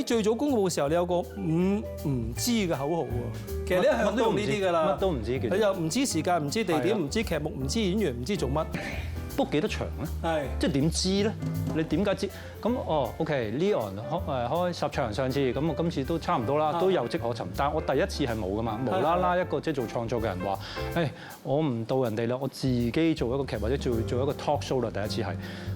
最早公佈嘅時候，你有個唔知嘅口號喎。其實你一向都用呢啲㗎啦。乜都唔知，你又唔知時間、唔知地點、唔知劇目、唔知演員、唔知做乜。 book 幾多場咧？係。即係點知咧？你點解知？咁OK，Leon 開10場上次，咁我今次都差唔多啦，都有跡可尋。但係我第一次係冇噶嘛，無啦啦一個即係做創作嘅人話：誒，我唔到人哋啦，我自己做一個劇或者做一個 talk show 啦。第一次係，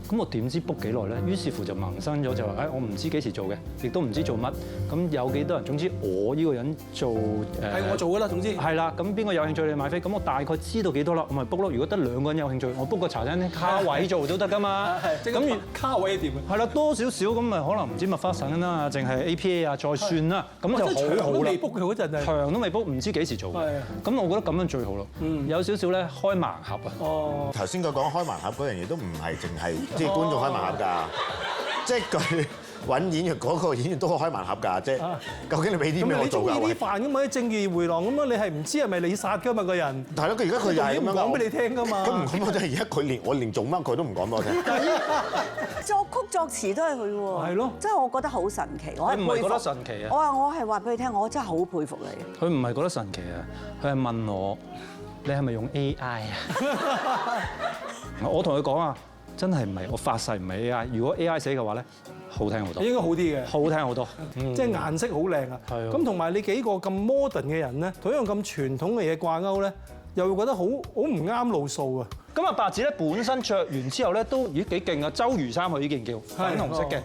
咁我點知 book 幾耐咧？於是乎就萌生咗就話：誒，我唔知幾時做嘅，亦都唔知做乜。咁有幾多人？總之我呢個人做係我做㗎啦，總之係啦。咁邊個有興趣你買飛？咁我大概知道幾多啦，我咪 book 咯。如果得2個人有興趣，我 book 個茶餐廳卡位做都得㗎嘛。咁卡位係點啊？係啦，多少少咁咪可能唔知麥花臣啦，淨係 APA 啊，再算啦，咁就好好啦。未 book 佢嗰陣係場都未 book，唔知幾時做。咁我覺得咁樣最好咯。有少少咧開盲盒啊。哦。頭先佢講開盲盒嗰樣嘢都唔係淨係即係觀眾開盲盒㗎，即係佢揾演員嗰個演員都開盲盒㗎，即係究竟你俾啲咩我做㗎？咁你中意啲飯咁嘛？啲正義迴廊咁啊，你係唔知係咪你殺㗎嘛個人？係咯，佢而家佢又係咁樣講俾你聽㗎嘛。佢唔講我真係而家佢連做乜佢都唔講俾我聽。作曲作詞都係佢喎。係咯。真係我覺得好神奇，我係佩服。你唔係覺得神奇啊？我係話俾你聽，我真係好佩服你。佢唔係覺得神奇啊，佢係問我：你係咪用 AI 啊？我同佢講啊，真係唔係，我發誓唔係 AI。如果 AI 寫嘅話咧，好聽好多。應該好啲嘅。好聽好多，即係顏色好靚啊。係。咁同埋你幾個咁 modern 嘅人咧，同一樣咁傳統嘅嘢掛鈎咧，又會覺得好唔啱路數啊。咁啊，白紙咧本身着完之後咧都幾勁啊！周瑜衫佢呢件叫粉紅色嘅，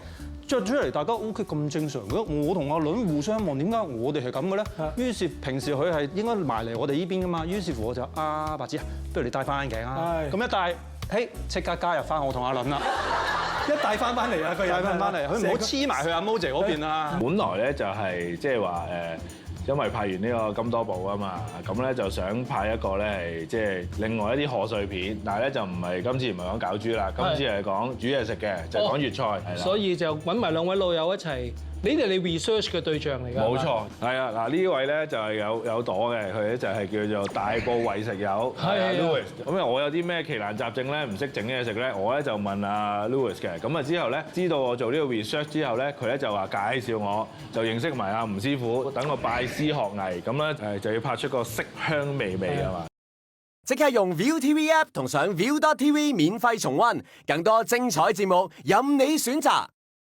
着出嚟大家 OK 咁正常嘅。我同阿倫互相望，點解我哋係咁嘅咧？於是平時佢係應該埋嚟我哋呢邊噶嘛。於是乎我就白紙，不如你戴翻眼鏡啊！咁一戴，嘿，即刻加入翻我同阿倫啦。一帶翻嚟啊！佢又翻嚟，佢唔好黐埋去阿 Mo 姐嗰邊啊！本來咧就係即係話因為拍完呢個金多寶啊嘛，咁咧就想拍一個咧係即係另外一啲賀歲片，但係咧就今次唔係講餃豬啦，今次係講煮嘢食嘅，就係講粵菜，係啦。所以就揾埋兩位老友一齊。你哋你 research 嘅對象嚟㗎？冇錯，係啊！嗱呢位咧就係有朵嘅，佢咧就係叫做大埔為食友，係啊 Louis。咁啊，我有啲咩奇難雜症咧，唔識整嘢食咧，我咧就問阿 Louis 嘅。咁啊之後咧，知道我做呢個 research 之後咧，佢咧就話介紹我，就認識埋阿吳師傅，等我拜師學藝。咁咧就要拍出個色香味啊嘛！即刻用 ViuTV App 同上 Viu.tv 免費重溫，更多精彩節目任你選擇。